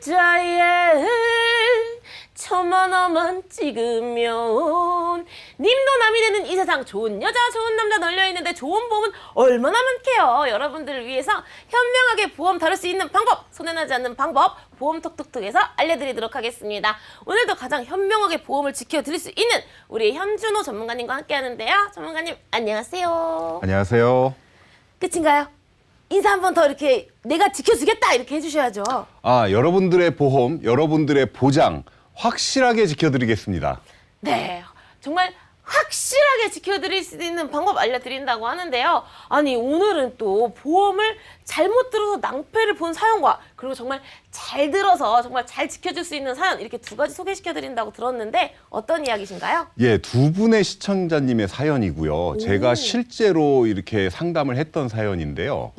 계좌에 1,000만 원만 찍으면 님도 남이 되는 이 세상 좋은 여자 좋은 남자 널려있는데 좋은 보험은 얼마나 많게요. 여러분들을 위해서 현명하게 보험 다룰 수 있는 방법, 손해나지 않는 방법 보험톡톡톡에서 알려드리도록 하겠습니다. 오늘도 가장 현명하게 보험을 지켜드릴 수 있는 우리 현준호 전문가님과 함께 하는데요. 전문가님 안녕하세요. 안녕하세요. 끝인가요? 인사 한 번 더 이렇게 내가 지켜주겠다 이렇게 해주셔야죠. 여러분들의 보험, 여러분들의 보장 확실하게 지켜드리겠습니다. 네, 정말 확실하게 지켜드릴 수 있는 방법 알려드린다고 하는데요. 아니 오늘은 또 보험을 잘못 들어서 낭패를 본 사연과 그리고 정말 잘 들어서 정말 잘 지켜줄 수 있는 사연 이렇게 두 가지 소개시켜드린다고 들었는데 어떤 이야기신가요? 예, 두 분의 시청자님의 사연이고요. 제가 실제로 이렇게 상담을 했던 사연인데요.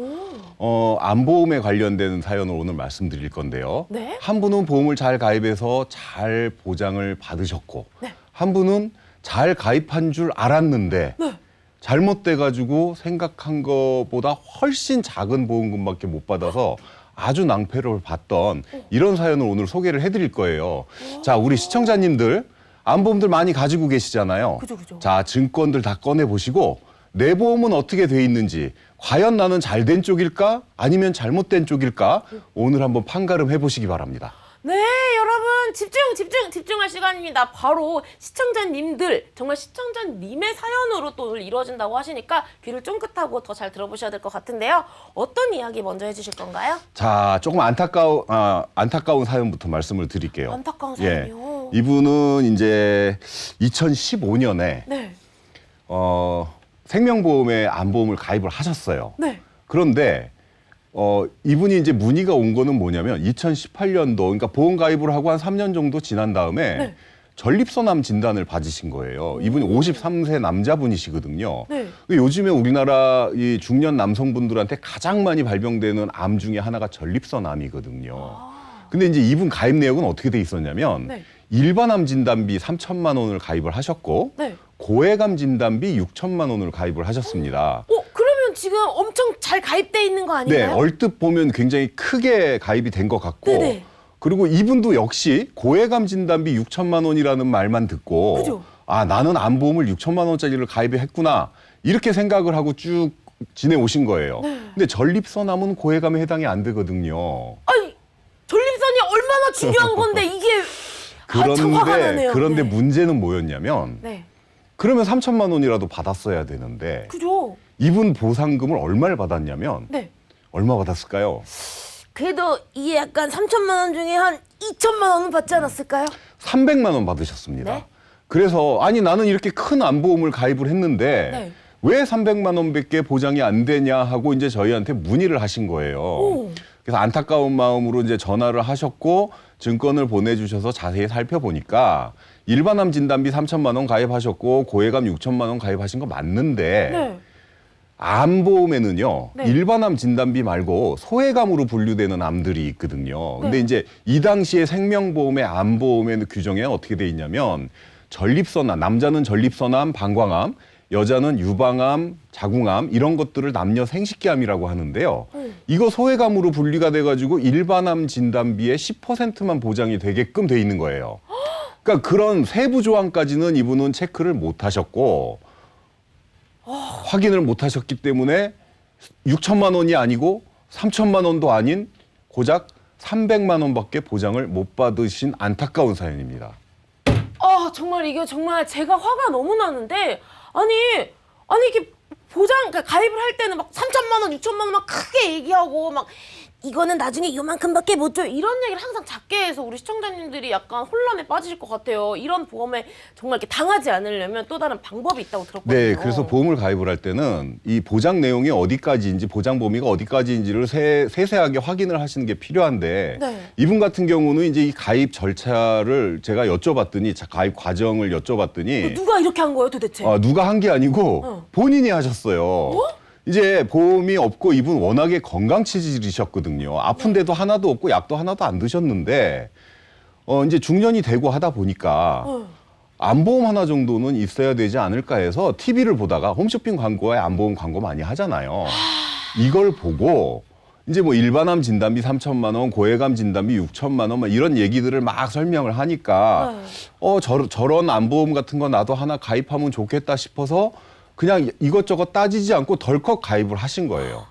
안보험에 관련된 사연을 오늘 말씀드릴 건데요. 네? 한 분은 보험을 잘 가입해서 잘 보장을 받으셨고 네. 한 분은 잘 가입한 줄 알았는데 네. 잘못돼가지고 생각한 것보다 훨씬 작은 보험금밖에 못 받아서 아주 낭패를 봤던 이런 사연을 오늘 소개를 해드릴 거예요. 자, 우리 시청자님들 안보험들 많이 가지고 계시잖아요. 그죠. 자, 증권들 다 꺼내보시고 내 보험은 어떻게 돼 있는지 과연 나는 잘된 쪽일까 아니면 잘못된 쪽일까 오늘 한번 판가름 해보시기 바랍니다. 네, 여러분 집중할 시간입니다. 바로 시청자님들, 정말 시청자님의 사연으로 또 이루어진다고 하시니까 귀를 쫑긋하고 더 잘 들어보셔야 될 것 같은데요. 어떤 이야기 먼저 해주실 건가요? 자, 조금 안타까운 사연부터 말씀을 드릴게요. 안타까운 사연이요? 예, 이분은 이제 2015년에 네. 생명보험에 안보험을 가입을 하셨어요. 네. 그런데 이분이 이제 문의가 온 거는 뭐냐면 2018년도 그러니까 보험 가입을 하고 한 3년 정도 지난 다음에 네. 전립선암 진단을 받으신 거예요. 이분이 53세 남자분이시거든요. 네. 요즘에 우리나라 이 중년 남성분들한테 가장 많이 발병되는 암 중에 하나가 전립선암이거든요. 근데 이제 이분 가입 내역은 어떻게 돼 있었냐면 네. 일반암 진단비 3천만 원을 가입을 하셨고 네. 고액암 진단비 6천만 원을 가입을 하셨습니다. 그러면 지금 엄청 잘 가입돼 있는 거 네, 아닌가요? 얼뜻 보면 굉장히 크게 가입이 된 것 같고 네네. 그리고 이분도 역시 고액암 진단비 6천만 원이라는 말만 듣고 그죠? 나는 암보험을 6천만 원짜리를 가입했구나 이렇게 생각을 하고 쭉 지내오신 거예요. 네. 근데 전립선암은 고액암에 해당이 안 되거든요. 아니, 전립선이 얼마나 중요한 건데 이게 참 화가 나네요. 그런데 네. 문제는 뭐였냐면 네. 그러면 3천만 원이라도 받았어야 되는데 그죠? 이분 보상금을 얼마를 받았냐면 네. 얼마 받았을까요? 그래도 이게 약간 3천만 원 중에 한 2천만 원은 받지 않았을까요? 300만 원 받으셨습니다. 네? 그래서 아니 나는 이렇게 큰 안보험을 가입을 했는데 네. 왜 300만 원밖에 보장이 안 되냐 하고 이제 저희한테 문의를 하신 거예요. 오. 그래서 안타까운 마음으로 이제 전화를 하셨고 증권을 보내주셔서 자세히 살펴보니까 일반암 진단비 3천만 원 가입하셨고 고액암 6천만 원 가입하신 거 맞는데 네. 암보험에는요, 네. 일반암 진단비 말고 소액암으로 분류되는 암들이 있거든요. 근데 이제 이 당시에 생명보험의 암보험의 규정에 어떻게 돼 있냐면 전립선암, 남자는 전립선암, 방광암, 여자는 유방암, 자궁암 이런 것들을 남녀 생식기암이라고 하는데요. 이거 소액암으로 분류가 돼가지고 일반암 진단비의 10%만 보장이 되게끔 돼 있는 거예요. 그러니까 그런 세부 조항까지는 이분은 체크를 못 하셨고 확인을 못 하셨기 때문에 6천만 원이 아니고 3천만 원도 아닌 고작 300만 원밖에 보장을 못 받으신 안타까운 사연입니다. 정말 이게 정말 제가 화가 너무 나는데 아니 이게 보장 그러니까 가입을 할 때는 막 3천만 원, 6천만 원 막 크게 얘기하고 막 이거는 나중에 요만큼밖에 못 줘요. 이런 얘기를 항상 작게 해서 우리 시청자님들이 약간 혼란에 빠지실 것 같아요. 이런 보험에 정말 이렇게 당하지 않으려면 또 다른 방법이 있다고 들었거든요. 네, 그래서 보험을 가입을 할 때는 이 보장 내용이 어디까지인지 보장 범위가 어디까지인지를 세세하게 확인을 하시는 게 필요한데 네. 이분 같은 경우는 이제 이 가입 절차를 제가 여쭤봤더니 가입 과정을 여쭤봤더니 누가 이렇게 한 거예요 도대체? 누가 한 게 아니고 본인이 하셨어요. 이제 보험이 없고 이분 워낙에 건강 체질이셨거든요. 아픈데도 하나도 없고 약도 하나도 안 드셨는데 이제 중년이 되고 하다 보니까 안보험 하나 정도는 있어야 되지 않을까 해서 TV를 보다가 홈쇼핑 광고에 안보험 광고 많이 하잖아요. 이걸 보고 이제 뭐 일반암 진단비 3천만 원, 고해감 진단비 6천만 원, 막 이런 얘기들을 막 설명을 하니까 저런 암보험 같은 거 나도 하나 가입하면 좋겠다 싶어서 그냥 이것저것 따지지 않고 덜컥 가입을 하신 거예요.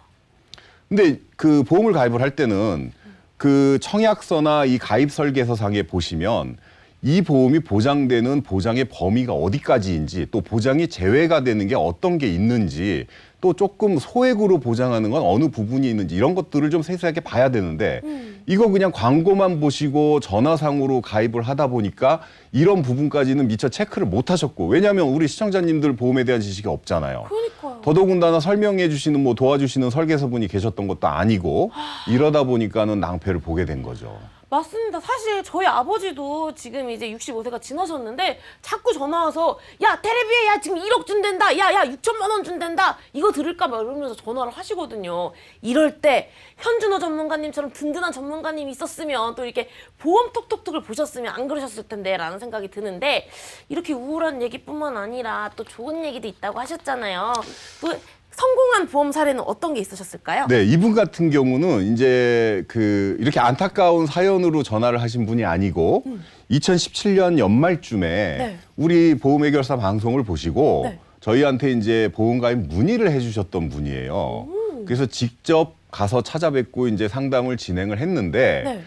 근데 그 보험을 가입을 할 때는 그 청약서나 이 가입 설계서상에 보시면 이 보험이 보장되는 보장의 범위가 어디까지인지 또 보장이 제외가 되는 게 어떤 게 있는지 또 조금 소액으로 보장하는 건 어느 부분이 있는지 이런 것들을 좀 세세하게 봐야 되는데 이거 그냥 광고만 보시고 전화상으로 가입을 하다 보니까 이런 부분까지는 미처 체크를 못 하셨고 왜냐하면 우리 시청자님들 보험에 대한 지식이 없잖아요. 그러니까요. 더더군다나 설명해 주시는 뭐 도와주시는 설계사분이 계셨던 것도 아니고 이러다 보니까는 낭패를 보게 된 거죠. 맞습니다. 사실 저희 아버지도 지금 이제 65세가 지나셨는데 자꾸 전화 와서 야 테레비에 야 지금 1억 준댄다. 야 6천만 원 준댄다. 이거 들을까 봐 이러면서 전화를 하시거든요. 이럴 때 현준호 전문가님처럼 든든한 전문가님이 있었으면 또 이렇게 보험 톡톡톡을 보셨으면 안 그러셨을 텐데 라는 생각이 드는데 이렇게 우울한 얘기뿐만 아니라 또 좋은 얘기도 있다고 하셨잖아요. 또 성공한 보험 사례는 어떤 게 있으셨을까요? 네, 이분 같은 경우는 이제 그 이렇게 안타까운 사연으로 전화를 하신 분이 아니고 2017년 연말쯤에 네. 우리 보험 해결사 방송을 보시고 네. 저희한테 이제 보험 가입 문의를 해주셨던 분이에요. 그래서 직접 가서 찾아뵙고 이제 상담을 진행을 했는데 네.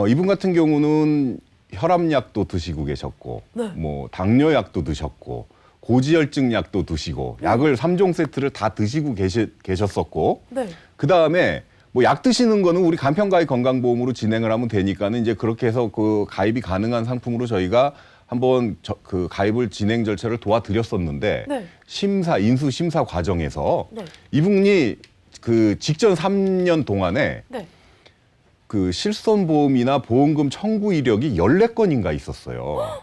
이분 같은 경우는 혈압약도 드시고 계셨고 네. 뭐 당뇨약도 드셨고 고지혈증 약도 드시고 약을 3종 세트를 다 드시고 계셨었고 네. 그다음에 뭐 약 드시는 거는 우리 간편가입 건강보험으로 진행을 하면 되니까는 이제 그렇게 해서 그 가입이 가능한 상품으로 저희가 한번 그 가입을 진행 절차를 도와드렸었는데 네. 인수 심사 과정에서 네. 이분이 그 직전 3년 동안에 네. 그 실손보험이나 보험금 청구 이력이 14건인가 있었어요.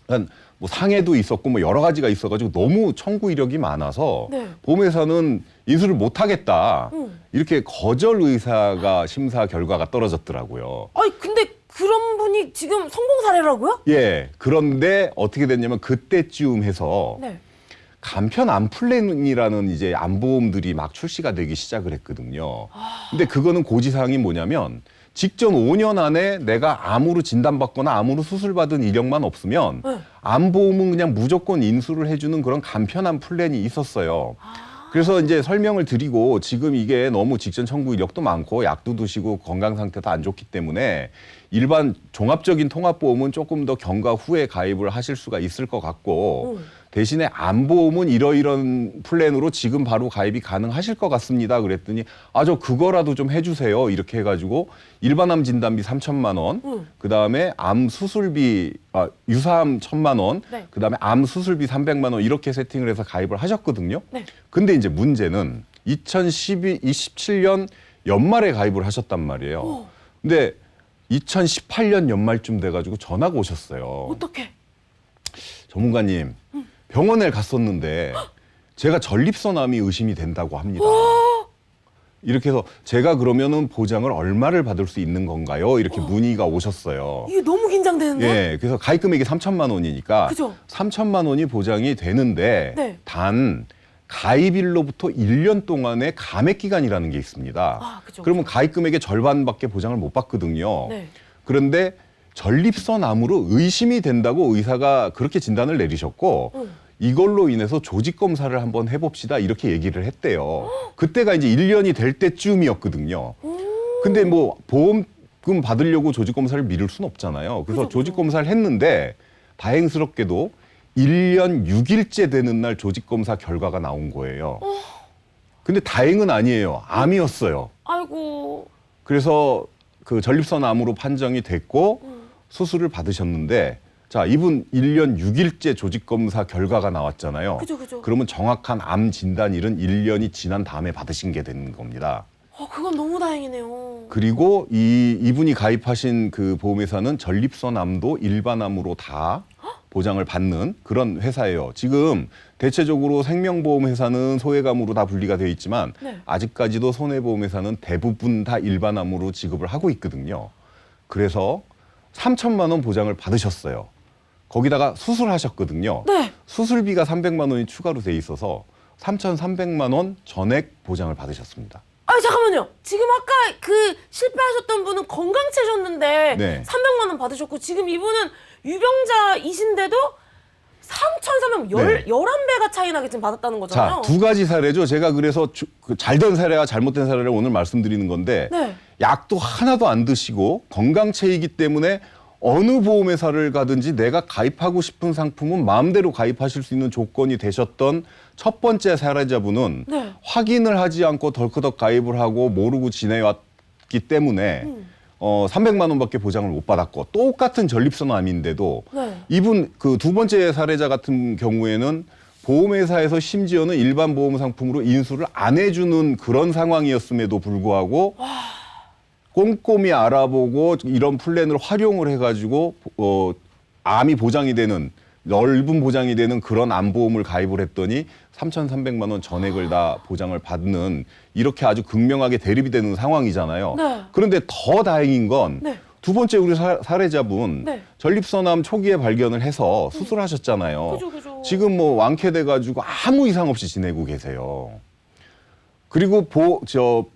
그러니까 뭐 상해도 있었고 뭐 여러 가지가 있어가지고 너무 청구 이력이 많아서 네. 보험회사는 인수를 못하겠다 이렇게 거절 의사가 심사 결과가 떨어졌더라고요. 아니 근데 그런 분이 지금 성공 사례라고요? 예, 그런데 어떻게 됐냐면 그때쯤 해서 네. 간편 암플랜이라는 이제 암보험들이 막 출시가 되기 시작을 했거든요. 근데 그거는 고지사항이 뭐냐면 직전 5년 안에 내가 암으로 진단받거나 암으로 수술받은 이력만 없으면 네. 암보험은 그냥 무조건 인수를 해주는 그런 간편한 플랜이 있었어요. 그래서 이제 설명을 드리고 지금 이게 너무 직전 청구 이력도 많고 약도 드시고 건강 상태도 안 좋기 때문에 일반 종합적인 통합보험은 조금 더 경과 후에 가입을 하실 수가 있을 것 같고 대신에 암보험은 이러이런 플랜으로 지금 바로 가입이 가능하실 것 같습니다. 그랬더니 저 그거라도 좀 해주세요. 이렇게 해가지고 일반암 진단비 3천만 원, 그다음에 암 수술비 유사암 1,000만 원, 네. 그다음에 암 수술비 300만 원 이렇게 세팅을 해서 가입을 하셨거든요. 네. 근데 이제 문제는 2017년 연말에 가입을 하셨단 말이에요. 근데 2018년 연말쯤 돼가지고 전화가 오셨어요. 어떻게? 전문가님, 병원에 갔었는데 제가 전립선암이 의심이 된다고 합니다. 이렇게 해서 제가 그러면은 보장을 얼마를 받을 수 있는 건가요? 이렇게 문의가 오셨어요. 이게 너무 긴장되는데? 예, 그래서 가입 금액이 3천만 원이니까 그죠? 3천만 원이 보장이 되는데 네. 단 가입일로부터 1년 동안의 감액 기간이라는 게 있습니다. 그죠. 그러면 가입 금액의 절반밖에 보장을 못 받거든요. 네. 그런데 전립선암으로 의심이 된다고 의사가 그렇게 진단을 내리셨고 이걸로 인해서 조직 검사를 한번 해봅시다 이렇게 얘기를 했대요. 그때가 이제 1년이 될 때쯤이었거든요. 근데 뭐 보험금 받으려고 조직 검사를 미룰 수는 없잖아요. 그래서 그죠, 조직 그죠. 검사를 했는데 다행스럽게도 1년 6일째 되는 날 조직 검사 결과가 나온 거예요. 근데 다행은 아니에요. 암이었어요. 아이고. 그래서 그 전립선암으로 판정이 됐고 수술을 받으셨는데 자, 이분 1년 6일째 조직검사 결과가 나왔잖아요. 그죠. 그러면 정확한 암 진단일은 1년이 지난 다음에 받으신 게 되는 겁니다. 그건 너무 다행이네요. 그리고 이분이 가입하신 그 보험회사는 전립선암도 일반암으로 다 보장을 받는 그런 회사예요. 지금 대체적으로 생명보험회사는 소외감으로 다 분리가 되어 있지만 네. 아직까지도 손해보험회사는 대부분 다 일반암으로 지급을 하고 있거든요. 그래서 3천만 원 보장을 받으셨어요. 거기다가 수술하셨거든요. 네. 수술비가 300만 원이 추가로 돼 있어서 3,300만 원 전액 보장을 받으셨습니다. 아 잠깐만요. 지금 아까 그 실패하셨던 분은 건강체셨는데 네. 300만 원 받으셨고 지금 이분은 유병자이신데도 3,300만 네. 11배가 차이 나게 지금 받았다는 거잖아요. 자, 두 가지 사례죠. 제가 그래서 잘된 사례와 잘못된 사례를 오늘 말씀드리는 건데 네. 약도 하나도 안 드시고 건강체이기 때문에 어느 보험회사를 가든지 내가 가입하고 싶은 상품은 마음대로 가입하실 수 있는 조건이 되셨던 첫 번째 사례자분은 네. 확인을 하지 않고 덜커덕 가입을 하고 모르고 지내왔기 때문에 300만 원밖에 보장을 못 받았고 똑같은 전립선암인데도 네. 이분 그 두 번째 사례자 같은 경우에는 보험회사에서 심지어는 일반 보험 상품으로 인수를 안 해주는 그런 상황이었음에도 불구하고 꼼꼼히 알아보고 이런 플랜을 활용을 해가지고 암이 보장이 되는 넓은 보장이 되는 그런 암보험을 가입을 했더니 3,300만 원 전액을 다 보장을 받는 이렇게 아주 극명하게 대립이 되는 상황이잖아요. 네. 그런데 더 다행인 건 네. 두 번째 우리 사례자분 네. 전립선암 초기에 발견을 해서 수술하셨잖아요. 그죠. 지금 뭐 완쾌돼가지고 아무 이상 없이 지내고 계세요. 그리고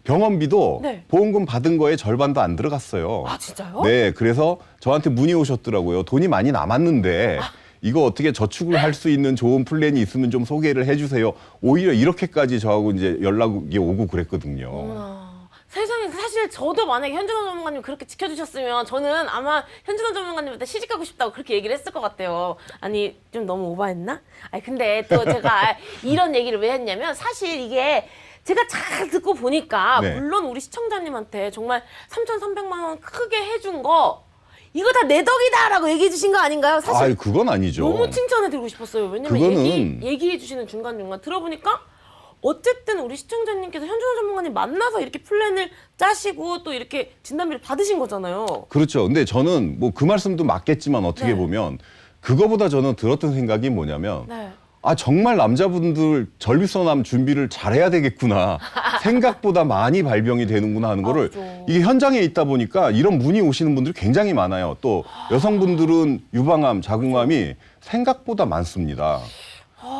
병원비도 네. 보험금 받은 거에 절반도 안 들어갔어요. 아 진짜요? 네, 그래서 저한테 문의 오셨더라고요. 돈이 많이 남았는데 이거 어떻게 저축을 할 수 있는 좋은 플랜이 있으면 좀 소개를 해주세요. 오히려 이렇게까지 저하고 이제 연락이 오고 그랬거든요. 어머나. 세상에 사실 저도 만약에 현진원 전문가님 그렇게 지켜주셨으면 저는 아마 현진원 전문가님한테 시집가고 싶다고 그렇게 얘기를 했을 것 같아요. 아니 좀 너무 오버했나? 아니 근데 또 제가 이런 얘기를 왜 했냐면 사실 이게 제가 잘 듣고 보니까 네. 물론 우리 시청자님한테 정말 3,300만 원 크게 해준 거 이거 다 내 덕이다라고 얘기해 주신 거 아닌가요? 사실 아이, 그건 아니죠. 너무 칭찬해 드리고 싶었어요. 왜냐면 그거는- 얘기해 주시는 중간중간 들어보니까 어쨌든 우리 시청자님께서 현준호 전문가님 만나서 이렇게 플랜을 짜시고 또 이렇게 진단비를 받으신 거잖아요. 그렇죠. 근데 저는 뭐 그 말씀도 맞겠지만 어떻게 네. 보면 그거보다 저는 들었던 생각이 뭐냐면 네. 아 정말 남자분들 전립선암 준비를 잘해야 되겠구나. 생각보다 많이 발병이 되는구나 하는 거를 그죠. 이게 현장에 있다 보니까 이런 문의 오시는 분들이 굉장히 많아요. 또 여성분들은 유방암, 자궁암이 생각보다 많습니다.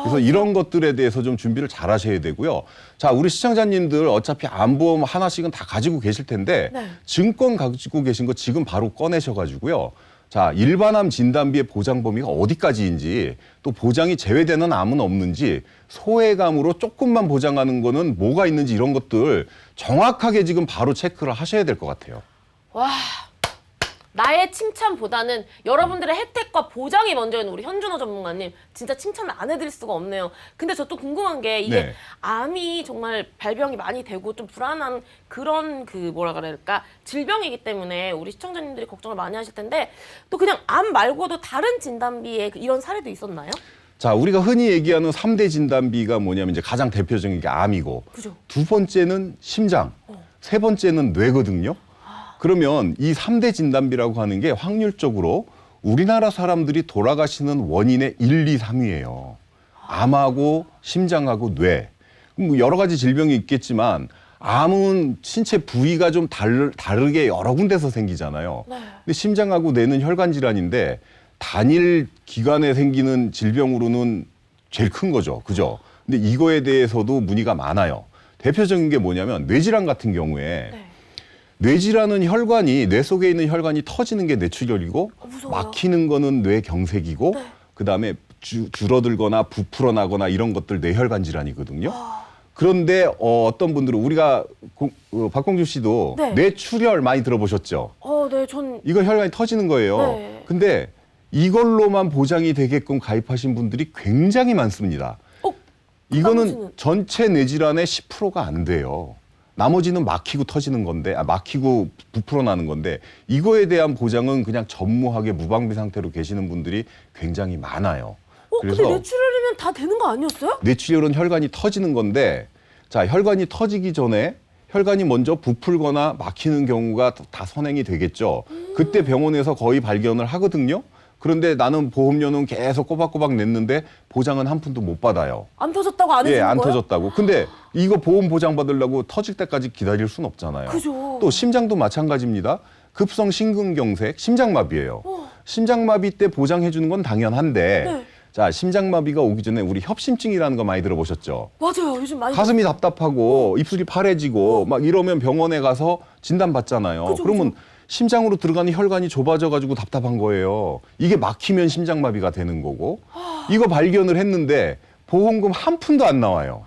그래서 이런 것들에 대해서 좀 준비를 잘 하셔야 되고요. 자, 우리 시청자님들 어차피 암보험 하나씩은 다 가지고 계실 텐데 네. 증권 가지고 계신 거 지금 바로 꺼내셔가지고요. 자, 일반암 진단비의 보장 범위가 어디까지인지 또 보장이 제외되는 암은 없는지 소외감으로 조금만 보장하는 거는 뭐가 있는지 이런 것들 정확하게 지금 바로 체크를 하셔야 될 것 같아요. 와, 나의 칭찬보다는 여러분들의 혜택과 보장이 먼저인 우리 현준호 전문가님 진짜 칭찬을 안 해드릴 수가 없네요. 근데 저 또 궁금한 게 이게 네. 암이 정말 발병이 많이 되고 좀 불안한 그런 그 뭐라 그럴까 질병이기 때문에 우리 시청자님들이 걱정을 많이 하실 텐데 또 그냥 암 말고도 다른 진단비에 이런 사례도 있었나요? 자, 우리가 흔히 얘기하는 3대 진단비가 뭐냐면 이제 가장 대표적인 게 암이고 그죠. 두 번째는 심장, 세 번째는 뇌거든요. 그러면 이 3대 진단비라고 하는 게 확률적으로 우리나라 사람들이 돌아가시는 원인의 1, 2, 3위예요. 암하고 심장하고 뇌. 뭐 여러 가지 질병이 있겠지만 암은 신체 부위가 좀 다르게 여러 군데서 생기잖아요. 네. 근데 심장하고 뇌는 혈관 질환인데 단일 기관에 생기는 질병으로는 제일 큰 거죠. 그죠? 근데 이거에 대해서도 문의가 많아요. 대표적인 게 뭐냐면 뇌질환 같은 경우에 네. 뇌질환은 혈관이 뇌 속에 있는 혈관이 터지는 게 뇌출혈이고 무서워요. 막히는 거는 뇌경색이고 네. 그다음에 줄어들거나 부풀어 나거나 이런 것들 뇌혈관 질환이거든요. 그런데 어떤 분들은 우리가 박공주 씨도 네. 뇌출혈 많이 들어보셨죠? 네, 전 이거 혈관이 터지는 거예요. 네. 근데 이걸로만 보장이 되게끔 가입하신 분들이 굉장히 많습니다. 이거는 나머지는? 전체 뇌질환의 10%가 안 돼요. 나머지는 막히고 터지는 건데, 막히고 부풀어 나는 건데, 이거에 대한 보장은 그냥 전무하게 무방비 상태로 계시는 분들이 굉장히 많아요. 근데 뇌출혈이면 다 되는 거 아니었어요? 뇌출혈은 혈관이 터지는 건데, 자, 혈관이 터지기 전에 혈관이 먼저 부풀거나 막히는 경우가 다 선행이 되겠죠. 그때 병원에서 거의 발견을 하거든요. 그런데 나는 보험료는 계속 꼬박꼬박 냈는데 보장은 한 푼도 못 받아요. 안 터졌다고 안 해주는 예, 안 거예요? 터졌다고. 근데 이거 보험 보장 받으려고 터질 때까지 기다릴 순 없잖아요. 그죠. 또 심장도 마찬가지입니다. 급성 심근경색, 심장마비예요. 심장마비 때 보장해 주는 건 당연한데 네. 자, 심장마비가 오기 전에 우리 협심증이라는 거 많이 들어보셨죠? 맞아요. 요즘 많이 가슴이 답답하고 입술이 파래지고 막 이러면 병원에 가서 진단받잖아요. 그죠, 그러면 심장으로 들어가는 혈관이 좁아져 가지고 답답한 거예요. 이게 막히면 심장마비가 되는 거고. 이거 발견을 했는데 보험금 한 푼도 안 나와요.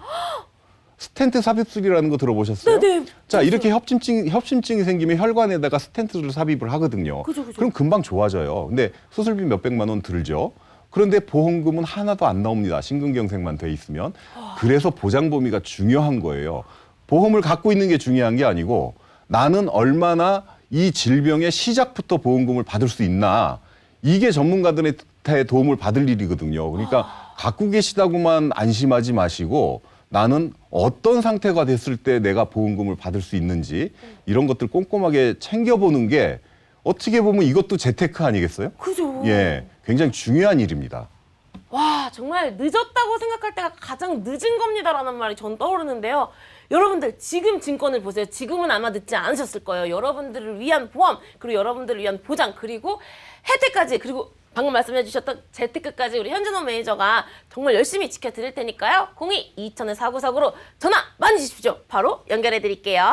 스텐트 삽입술이라는 거 들어보셨어요? 네네. 자, 이렇게 협심증이 생기면 혈관에다가 스텐트를 삽입을 하거든요. 그죠. 그럼 금방 좋아져요. 근데 수술비 몇백만 원 들죠. 그런데 보험금은 하나도 안 나옵니다. 심근경색만 돼 있으면. 그래서 보장 범위가 중요한 거예요. 보험을 갖고 있는 게 중요한 게 아니고 나는 얼마나 이 질병의 시작부터 보험금을 받을 수 있나. 이게 전문가들한테 도움을 받을 일이거든요. 그러니까 갖고 계시다고만 안심하지 마시고 나는 어떤 상태가 됐을 때 내가 보험금을 받을 수 있는지 이런 것들 꼼꼼하게 챙겨보는 게 어떻게 보면 이것도 재테크 아니겠어요? 그죠. 예, 굉장히 중요한 일입니다. 와, 정말 늦었다고 생각할 때가 가장 늦은 겁니다라는 말이 전 떠오르는데요. 여러분들 지금 증권을 보세요. 지금은 아마 늦지 않으셨을 거예요. 여러분들을 위한 보험, 그리고 여러분들을 위한 보장, 그리고 혜택까지, 그리고 방금 말씀해 주셨던 재테크까지 우리 현진호 매니저가 정말 열심히 지켜드릴 테니까요. 02-2000-4949로 전화 많이 주십시오. 바로 연결해 드릴게요.